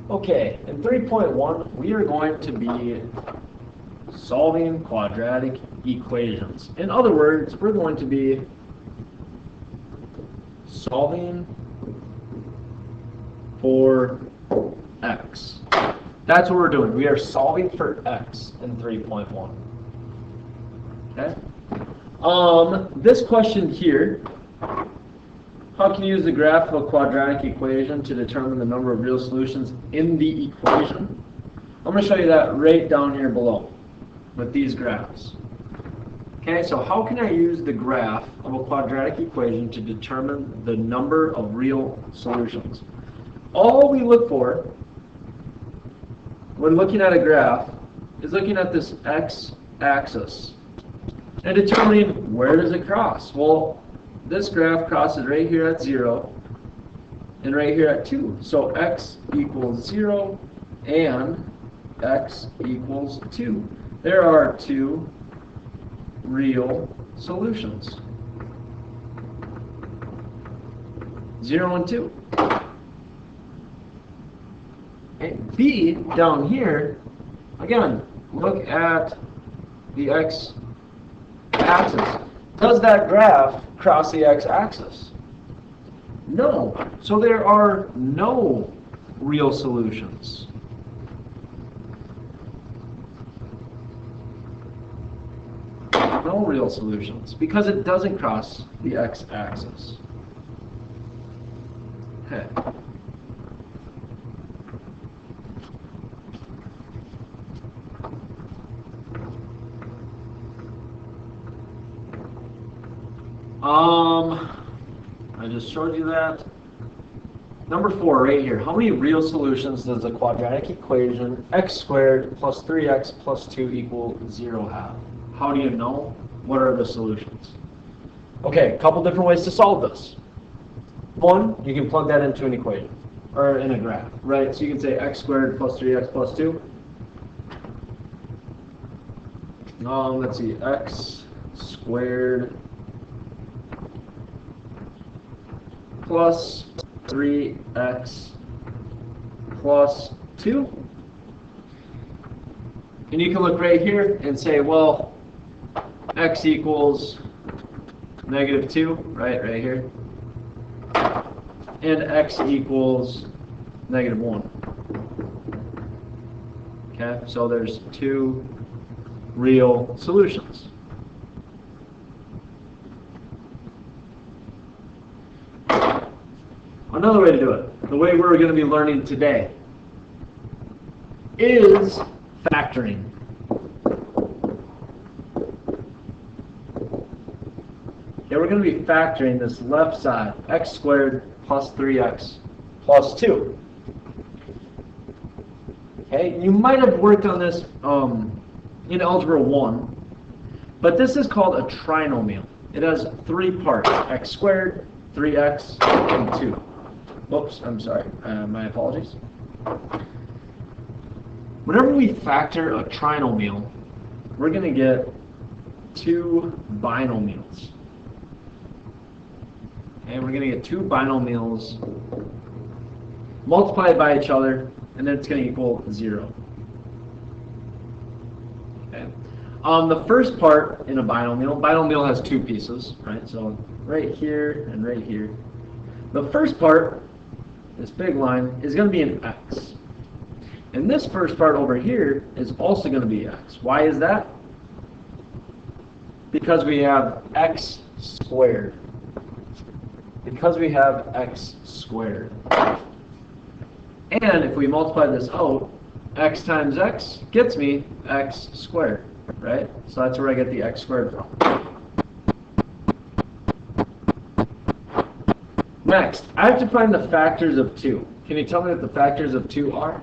Okay, in 3.1, we are going to be solving quadratic equations. In other words, we're going to be solving for x. That's what we're doing. We are solving for x in 3.1. Okay? This question here, how can you use the graph of a quadratic equation to determine the number of real solutions in the equation? I'm going to show you that right down here below with these graphs. Okay, so how can I use the graph of a quadratic equation to determine the number of real solutions? All we look for when looking at a graph is looking at this x-axis and determining where does it cross. Well, this graph crosses right here at 0 and right here at 2. So x equals 0 and x equals 2. There are two real solutions. 0 and 2. And B, down here, again, look at the x-axis. Does that graph cross the x-axis? No. So there are no real solutions. No real solutions, because it doesn't cross the x-axis. Okay. I just showed you that. Number 4 right here. How many real solutions does the quadratic equation x squared plus 3x plus 2 equal 0 have? How do you know? What are the solutions? Okay, a couple different ways to solve this. One, you can plug that into an equation, or in a graph, right? So you can say x squared plus 3x plus 2. Let's see, x squared plus 3x plus 2. And you can look right here and say, well, x equals negative 2, right here. And x equals negative 1. Okay, so there's two real solutions. Another way to do it, the way we're going to be learning today, is factoring. Okay, we're going to be factoring this left side, x squared plus 3x plus 2. Okay, you might have worked on this in Algebra 1, but this is called a trinomial. It has 3 parts, x squared, 3x, and 2. Oops, I'm sorry, my apologies. Whenever we factor a trinomial, we're going to get 2 binomials. And we're going to get 2 binomials multiplied by each other, and then it's going to equal 0. Okay. The first part in a binomial has 2 pieces, right? So right here and right here. The first part, this big line, is going to be an x. And this first part over here is also going to be x. Why is that? Because we have x squared. Because we have x squared. And if we multiply this out, x times x gets me x squared, right? So that's where I get the x squared from. Next, I have to find the factors of 2. Can you tell me what the factors of 2 are?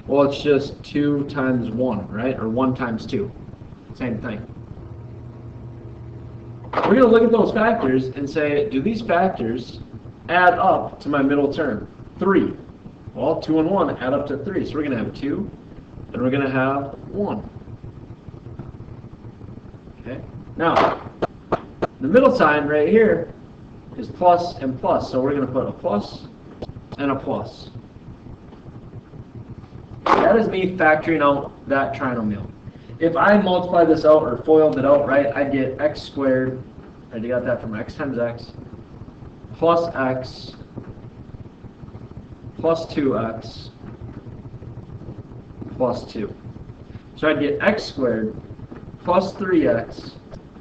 Well, it's just 2 times 1, right? Or 1 times 2. Same thing. We're going to look at those factors and say, do these factors add up to my middle term? 3. Well, 2 and 1 add up to 3. So we're going to have 2, and we're going to have 1. Okay. Now, the middle sign right here is plus and plus. So we're going to put a plus and a plus. that is me factoring out that trinomial. If I multiply this out or FOILed it out, right, I get x squared, I got that from x times x, plus x, plus 2x, plus 2. So I'd get x squared plus 3x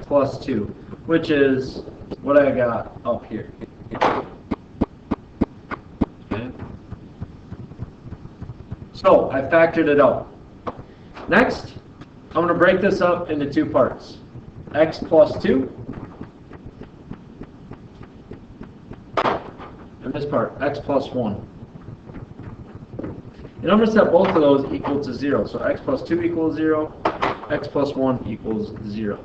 plus 2, which is what I got up here. Okay. So I factored it out. Next, I'm going to break this up into two parts. X plus 2, and this part, x plus 1. And I'm going to set both of those equal to 0. So x plus 2 equals 0, x plus 1 equals 0.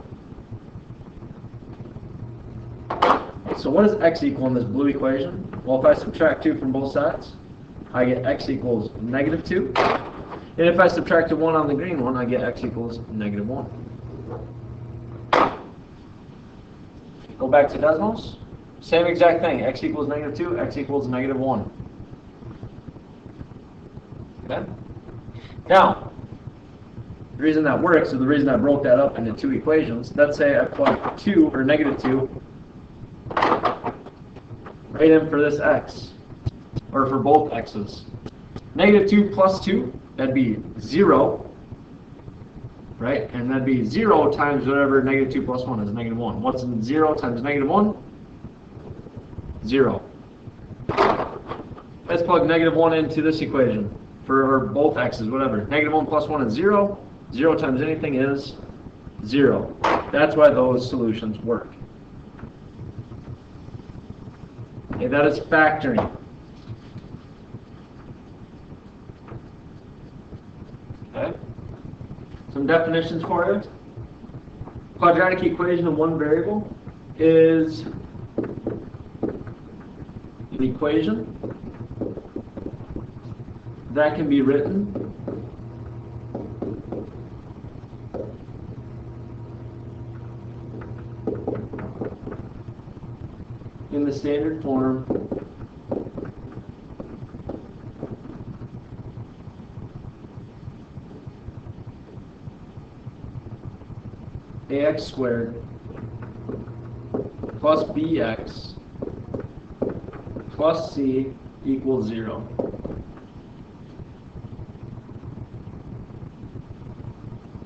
So what does x equal in this blue equation? Well, if I subtract 2 from both sides, I get x equals negative 2. And if I subtract a 1 on the green one, I get x equals negative 1. Go back to Desmos. Same exact thing. X equals negative 2, x equals negative 1. Okay? Now, the reason that works is the reason I broke that up into two equations. Let's say I plug 2 or negative 2 right in for this x, or for both x's. Negative 2 plus 2, that'd be 0, right? And that'd be 0 times whatever negative 2 plus 1 is, negative 1. What's 0 times negative 1? 0. Let's plug negative 1 into this equation for both x's, whatever. Negative 1 plus 1 is 0. 0 times anything is 0. That's why those solutions work. Okay, that is factoring. Okay. Some definitions for you. Quadratic equation of one variable is an equation that can be written in the standard form ax squared plus bx plus c equals 0.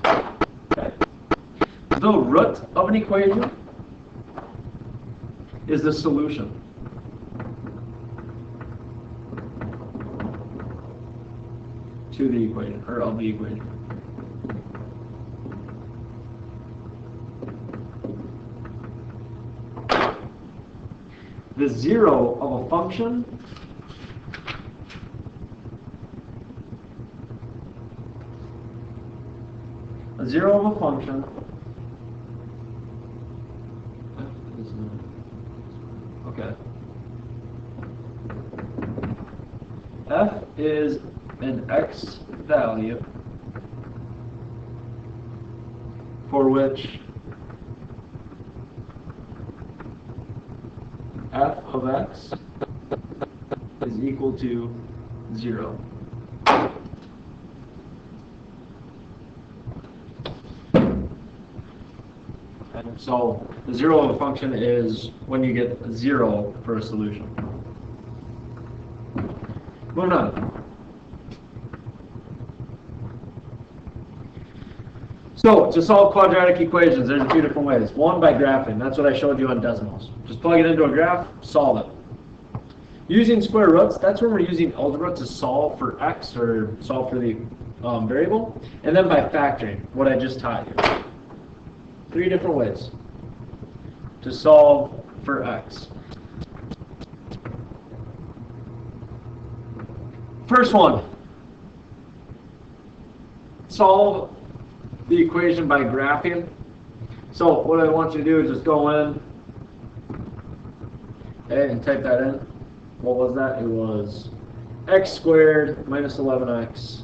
Okay. The root of an equation is the solution. To the equation, or of the equation. The zero of a function okay. F is an x value for which f of x is equal to 0. And so the zero of a function is when you get 0 for a solution. Moving on. So to solve quadratic equations, there's a few different ways. One, by graphing. That's what I showed you on Desmos. Just plug it into a graph, solve it. Using square roots, that's when we're using algebra to solve for x or solve for the variable. And then by factoring, what I just taught you. 3 different ways to solve for x. First one, solve the equation by graphing. So what I want you to do is just go in and type that in. What was that? It was x squared minus 11x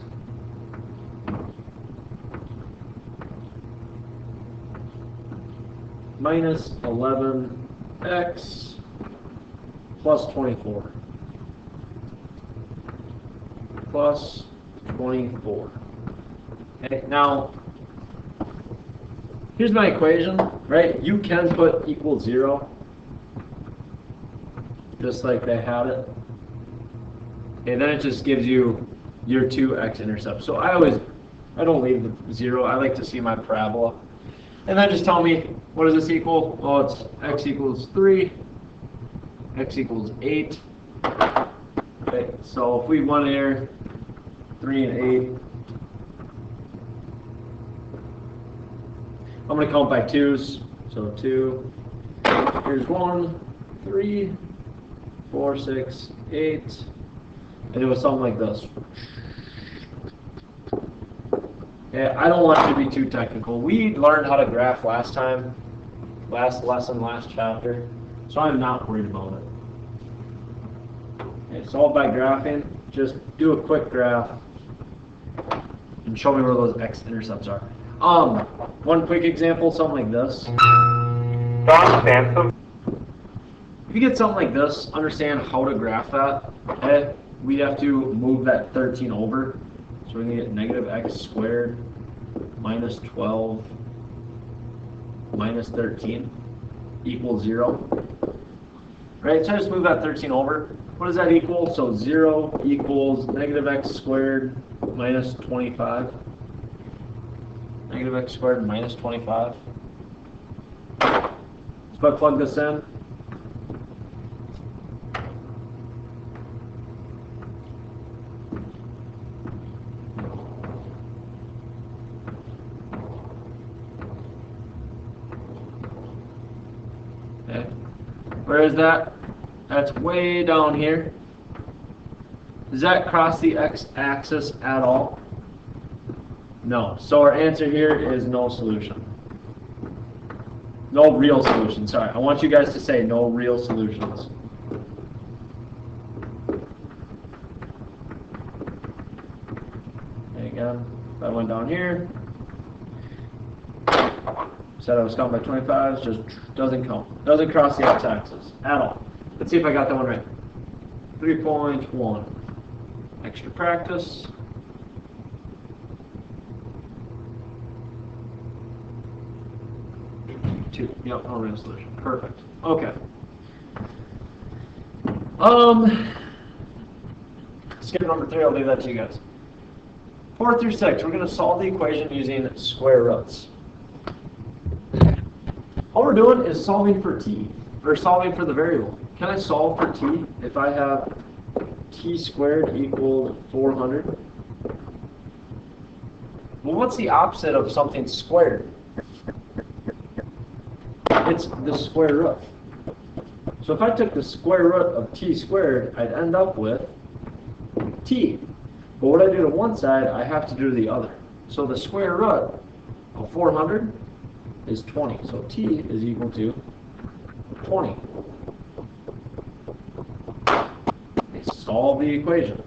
minus 11x plus 24 plus 24. Okay, now, here's my equation, right? You can put equals 0, just like they had it. And then it just gives you your two x-intercepts. So I don't leave the 0. I like to see my parabola. And then just tell me, what does this equal? Well, it's x equals 3, x equals 8. Okay, so if we went here, 3 and 8, I'm going to count by 2's. So 2, here's 1, 3, 4, 6, 8, and it was something like this. Okay, I don't want you to be too technical. We learned how to graph last time, last lesson, last chapter, so I'm not worried about it. Okay, solve by graphing. Just do a quick graph and show me where those x-intercepts are. One quick example, something like this. If you get something like this, understand how to graph that. Okay? We have to move that 13 over. So we're going to get negative x squared minus 12 minus 13 equals 0. Right, so I just move that 13 over. What does that equal? So 0 equals negative x squared minus 25. Negative x squared minus 25. So if I plug this in, okay. Where is that? That's way down here. Does that cross the x-axis at all? No. So our answer here is no solution. No real solution. Sorry. I want you guys to say no real solutions. Okay, again, if I went down here, said I was counting by 25, just doesn't count. Doesn't cross the x-axis at all. Let's see if I got that one right. 3.1. Extra practice. 2. Yep, no real solution. Perfect. Okay. Skip number 3, I'll leave that to you guys. 4 through 6, we're going to solve the equation using square roots. All we're doing is solving for t, or solving for the variable. Can I solve for t if I have t squared equaled 400? Well, what's the opposite of something squared? It's the square root. So if I took the square root of t squared, I'd end up with t. But what I do to one side, I have to do to the other. So the square root of 400 is 20. So t is equal to 20. Solve the equation.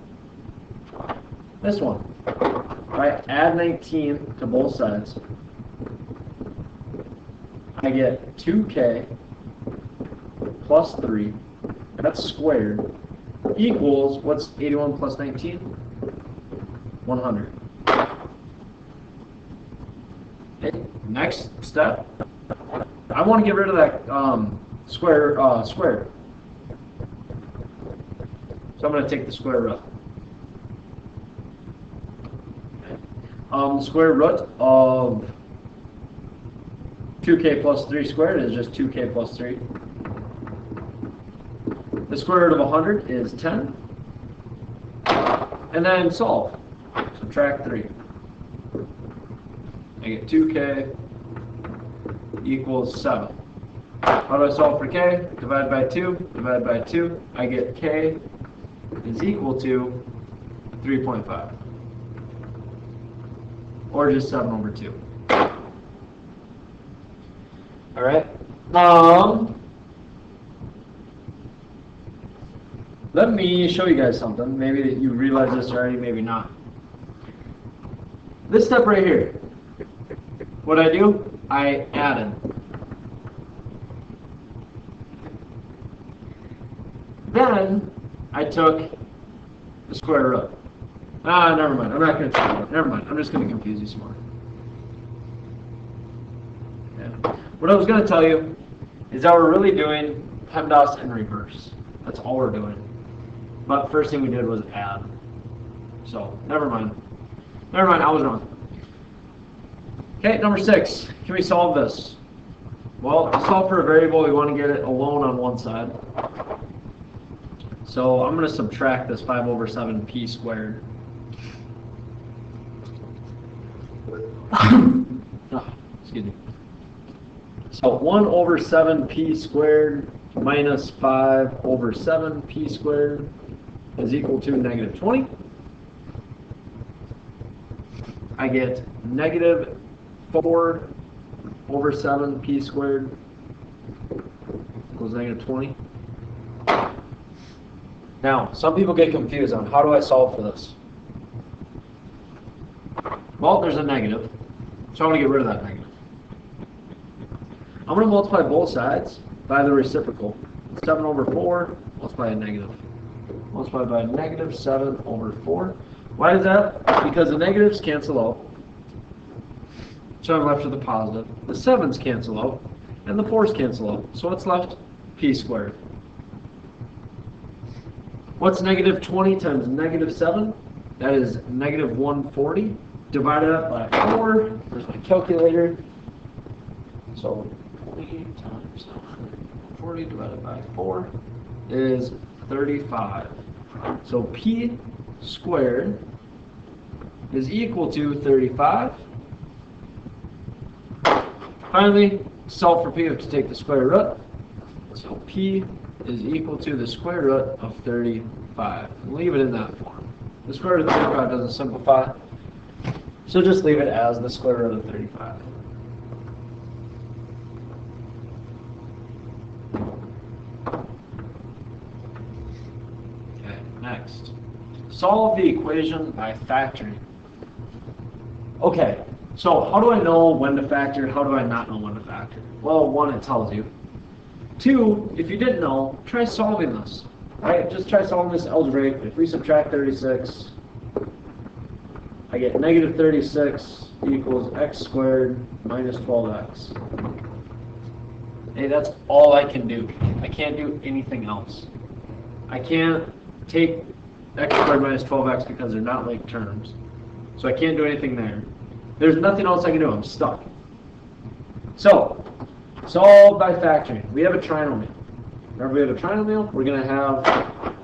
This one. If I add 19 to both sides, I get 2k plus 3, that's squared, equals, what's 81 plus 19? 100. Okay, next step, I want to get rid of that square. So I'm going to take the square root. The square root of 2k plus 3 squared is just 2k plus 3. The square root of 100 is 10. And then solve. Subtract 3. I get 2k equals 7. How do I solve for k? Divide by 2. Divide by 2. I get k is equal to 3.5. Or just 7 over 2. Alright. Let me show you guys something. Maybe that you realize this already, maybe not. This step right here. What I do? I added. Then I took the square root Never mind. I'm not going to tell you. Never mind. I'm just going to confuse you some more. Yeah. What I was going to tell you is that we're really doing PEMDAS in reverse. That's all we're doing. But first thing we did was add. So, never mind. Never mind, I was wrong. Okay, number 6. Can we solve this? Well, to solve for a variable, we want to get it alone on one side. So I'm going to subtract this 5 over 7 p squared. Excuse me. So 1 over 7 p squared minus 5 over 7 p squared is equal to negative 20. I get negative 4 over 7 p squared equals negative 20. Now, some people get confused on how do I solve for this? Well, there's a negative, so I'm going to get rid of that negative. I'm going to multiply both sides by the reciprocal. 7 over 4, multiply a negative. Multiply by negative 7 over 4. Why is that? Because the negatives cancel out. So I'm left with a positive. The 7's cancel out, and the 4's cancel out. So what's left? P squared. What's negative 20 times negative 7? That is negative 140. Divided up by 4. There's my calculator. So 20 times 40 divided by 4 is 35. So P squared is equal to 35. Finally, solve for P, we have to take the square root. So P is equal to the square root of 35. Leave it in that form. The square root of 35 doesn't simplify, so just leave it as the square root of 35. Okay, next. Solve the equation by factoring. Okay, so how do I know when to factor? How do I not know when to factor? Well, 1, it tells you. 2, if you didn't know, try solving this. Right? Just try solving this algebraic. If we subtract 36, I get negative 36 equals x squared minus 12x. Hey, that's all I can do. I can't do anything else. I can't take x squared minus 12x because they're not like terms. So I can't do anything there. There's nothing else I can do. I'm stuck. So, solve by factoring. We have a trinomial. Remember we have a trinomial? We're going to have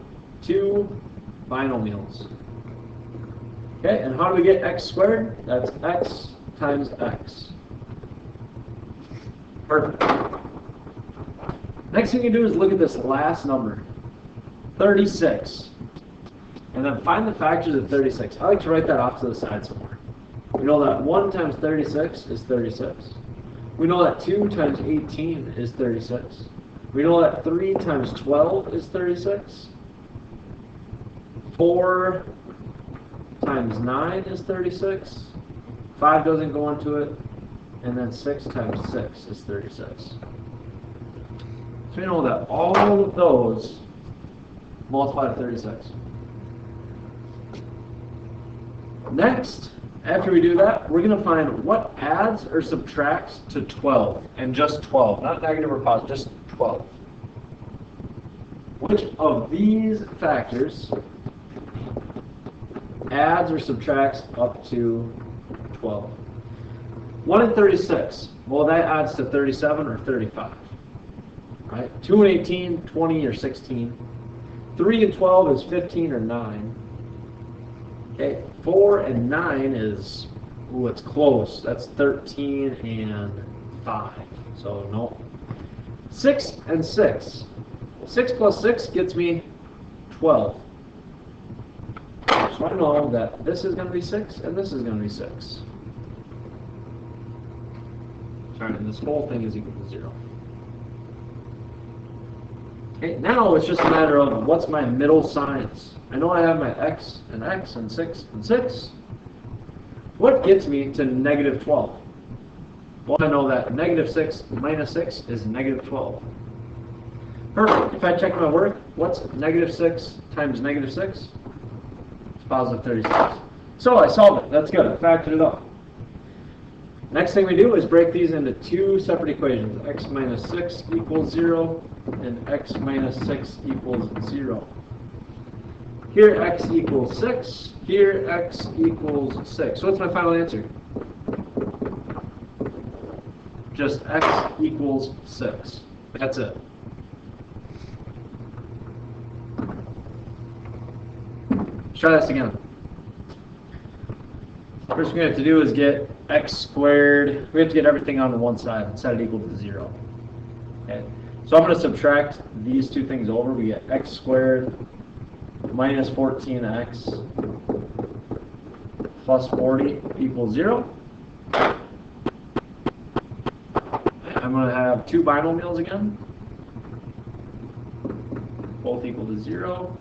2 binomials. Okay, and how do we get x squared? That's x times x. Perfect. Next thing you do is look at this last number, 36. And then find the factors of 36. I like to write that off to the side somewhere. We know that 1 times 36 is 36. We know that 2 times 18 is 36. We know that 3 times 12 is 36. 4 times 9 is 36. 5 doesn't go into it. And then 6 times 6 is 36. So we know that all of those multiply to 36. Next, after we do that, we're going to find what adds or subtracts to 12, and just 12, not negative or positive, just 12. Which of these factors adds or subtracts up to 12? 1 and 36, well, that adds to 37 or 35. Right? 2 and 18, 20 or 16. 3 and 12 is 15 or 9. Okay, 4 and 9 is, ooh, it's close. That's 13 and 5. So, no. 6 and 6. 6 plus 6 gets me 12. So I know that this is going to be 6 and this is going to be 6. Sorry, and this whole thing is equal to 0. Okay, now it's just a matter of what's my middle signs. I know I have my x and 6 and 6. What gets me to negative 12? Well, I know that negative 6 minus 6 is negative 12. Perfect. If I check my work, what's negative 6 times negative 6? It's positive 36. So I solved it. That's good. I factored it out. Next thing we do is break these into two separate equations. X minus 6 equals 0 and x minus 6 equals 0. Here x equals 6. Here x equals 6. So what's my final answer? Just x equals 6. That's it. Let's try this again. First we have to do is get x squared. We have to get everything onto one side and set it equal to 0. Okay. So I'm going to subtract these two things over. We get x squared minus 14x plus 40 equals 0. I'm going to have two binomials again. Both equal to 0.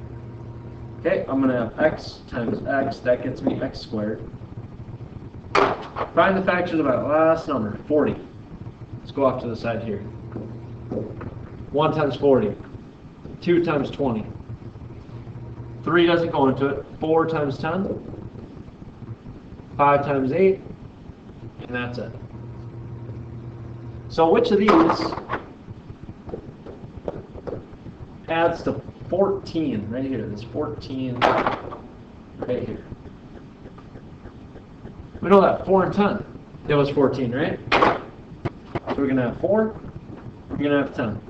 Okay, I'm going to have x times x. That gets me x squared. Find the factors of that last number, 40. Let's go off to the side here. 1 times 40. 2 times 20. 3 doesn't go into it. 4 times 10. 5 times 8. And that's it. So which of these adds to 14 right here? This 14 right here. We know that 4 and 10. That was 14, right? So we're going to have 4. We're going to have 10.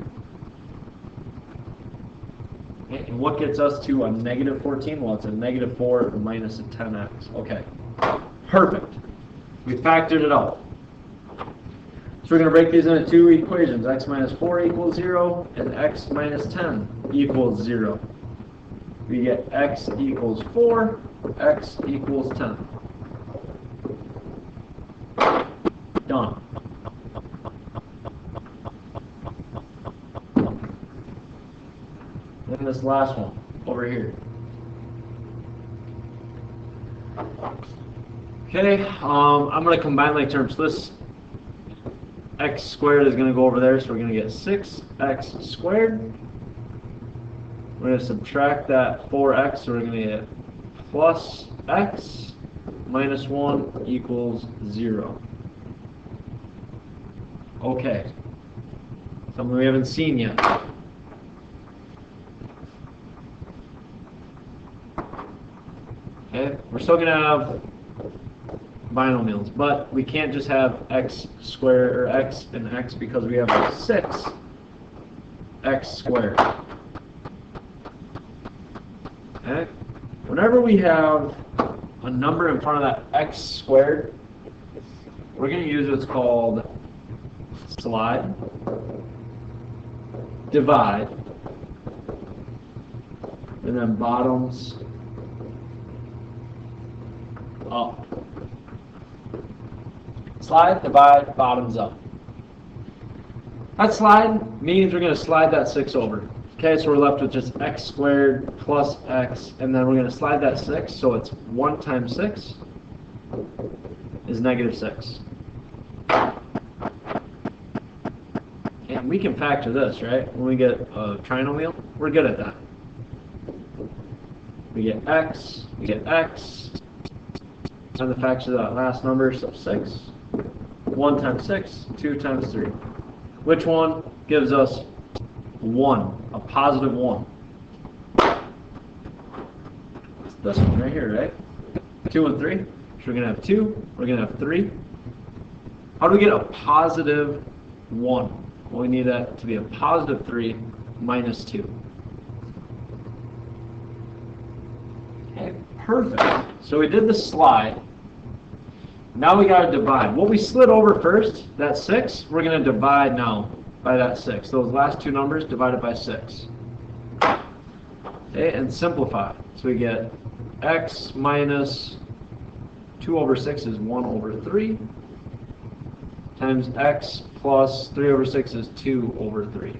Okay, and what gets us to a negative 14? Well, it's a negative 4 minus a 10x. Okay. Perfect. We factored it out. So we're going to break these into two equations. X minus 4 equals 0 and x minus 10 equals 0. We get x equals 4, x equals 10. Done. Then this last one over here. Okay, I'm going to combine like terms. So this x squared is going to go over there, so we're going to get 6x squared. We're going to subtract that 4x, so we're going to get plus x minus 1 equals 0. Okay, something we haven't seen yet. Okay, we're still going to have binomials, but we can't just have x squared or x and x because we have 6x squared. Okay, whenever we have a number in front of that x squared, we're going to use what's called slide, divide, and then bottoms up. Slide, divide, bottoms up. That slide means we're going to slide that 6 over. Okay, so we're left with just x squared plus x, and then we're going to slide that 6, so it's 1 times 6 is negative 6. And we can factor this, right? When we get a trinomial, we're good at that. We get x, and the factors of that last number, so 6. 1 times 6, 2 times 3. Which one gives us 1, a positive 1? It's this one right here, right? 2 and 3. So we're going to have 2, we're going to have 3. How do we get a positive 1? Well, we need that to be a positive 3 minus 2. Okay, perfect. So we did the slide. Now we got to divide. What we slid over first, that 6, we're going to divide now by that 6. Those last two numbers divided by 6. Okay, and simplify. So we get x minus 2 over 6 is 1 over 3 times x plus 3 over 6 is 2 over 3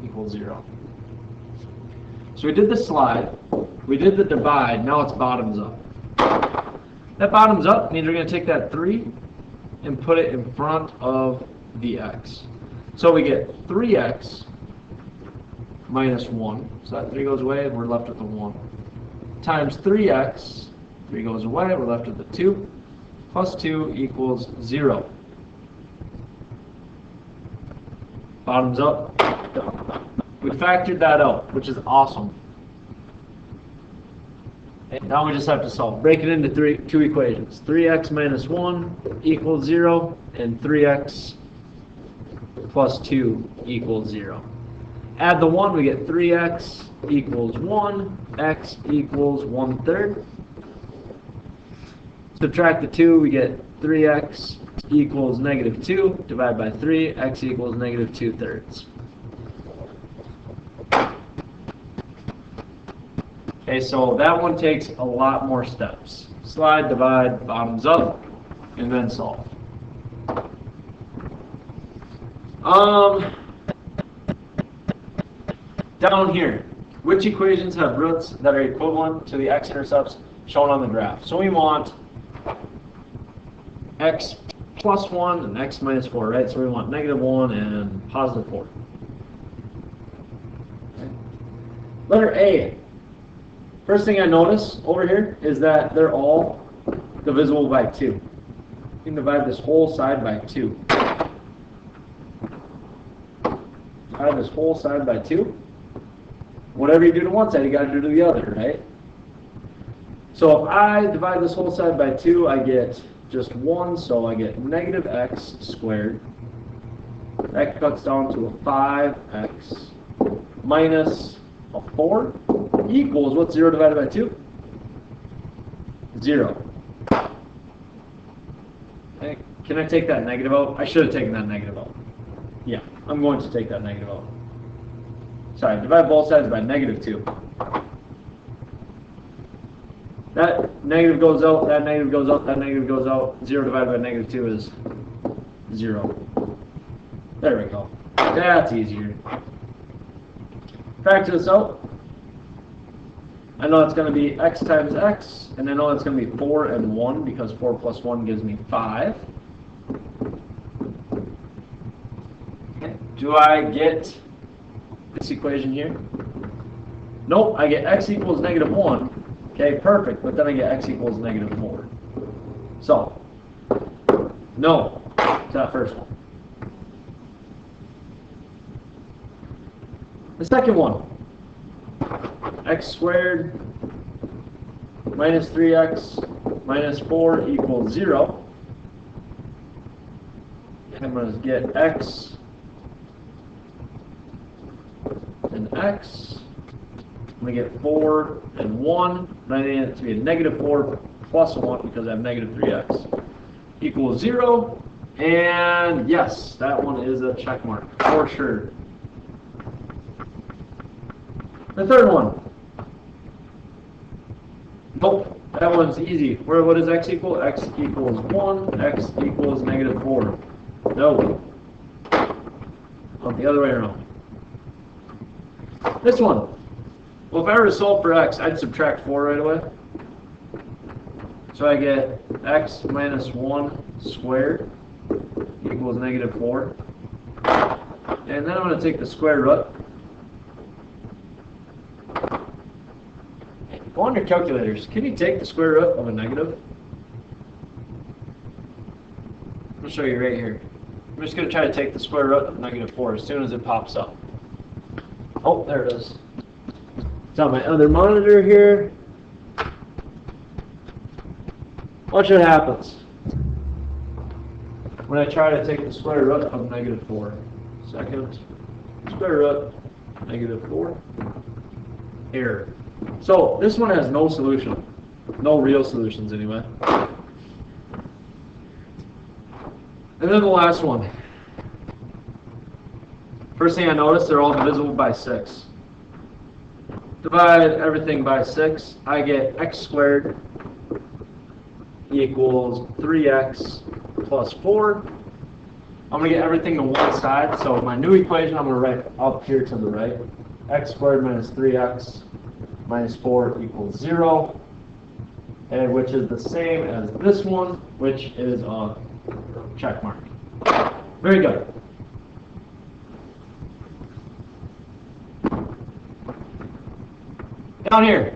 equals 0. So we did the slide, we did the divide, now it's bottoms up. That bottoms up means we're going to take that 3 and put it in front of the x. So we get 3x minus 1. So that 3 goes away, and we're left with the 1. Times 3x, 3 goes away, we're left with the 2. Plus 2 equals 0. Bottoms up. We factored that out, which is awesome. And now we just have to solve. Break it into two equations. 3x minus 1 equals 0, and 3x plus 2 equals 0. Add the 1, we get 3x equals 1, x equals 1/3. Subtract the 2, we get 3x equals negative 2. Divide by 3, x equals negative 2/3. Okay, so that one takes a lot more steps. Slide, divide, bottoms up, and then solve. Down here, which equations have roots that are equivalent to the x-intercepts shown on the graph? So we want x plus 1 and x minus 4, right? So we want negative 1 and positive 4. Okay. Letter A. First thing I notice over here is that they're all divisible by 2. You can divide this whole side by 2. Divide this whole side by 2. Whatever you do to one side, you got to do to the other, right? So if I divide this whole side by 2, I get just 1, so I get negative x squared. That cuts down to a 5x minus a 4 equals, what's 0 divided by 2? 0. Okay. Can I take that negative out? I should have taken that negative out. Yeah, I'm going to take that negative out. Sorry, divide both sides by negative 2. That negative goes out, that negative goes out, that negative goes out. 0 divided by negative 2 is 0. There we go. That's easier. Factor this out. I know it's going to be x times x, and I know it's going to be 4 and 1, because 4 plus 1 gives me 5. Okay. Do I get this equation here? Nope, I get x equals negative 1. Okay, perfect, but then I get x equals negative 4. So, no to that first one. The second one, x squared minus 3x minus 4 equals 0. I'm going to get x and x. I'm going to get 4 and 1. And I need it to be a negative 4 plus 1 because I have negative 3x equals 0. And yes, that one is a check mark for sure. The third one. Nope, that one's easy. What does x equal? X equals 1, x equals negative 4. No. Oh, the other way around. This one. Well, if I were to solve for x, I'd subtract 4 right away. So I get x minus 1 squared equals negative 4. And then I'm going to take the square root. Go on your calculators. Can you take the square root of a negative? I'll show you right here. I'm just going to try to take the square root of negative 4 as soon as it pops up. Oh, there it is. It's on my other monitor here. Watch what happens when I try to take the square root of negative 4. Second, square root, negative 4. Error. So this one has no solution. No real solutions anyway. And then the last one. First thing I notice, they're all divisible by 6. Divide everything by 6. I get x squared equals 3x plus 4. I'm going to get everything to one side. So my new equation, I'm going to write up here to the right. X squared minus 3x minus 4 equals 0. And which is the same as this one, which is a check mark. Very good. down here.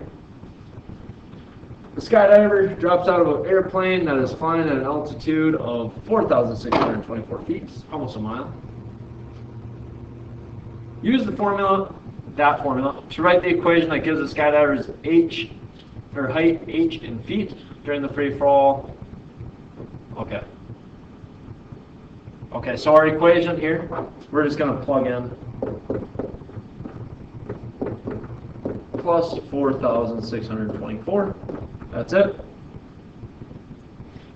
The skydiver drops out of an airplane that is flying at an altitude of 4,624 feet, almost a mile. Use the formula, to write the equation that gives the skydiver's height h in feet during the free fall. Okay. Okay, so our equation here, we're just going to plug in plus 4,624. That's it.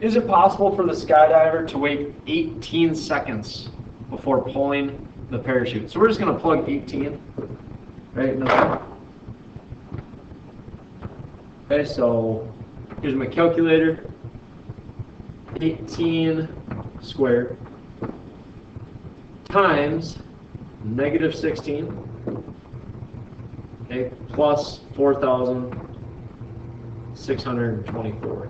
Is it possible for the skydiver to wait 18 seconds before pulling the parachute? So we're just going to plug 18 right in there. Okay, so here's my calculator. 18 squared times -16, okay, plus 4,624.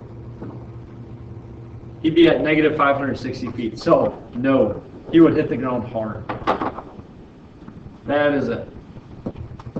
He'd be at -560 feet. So, no, he would hit the ground hard. That is it.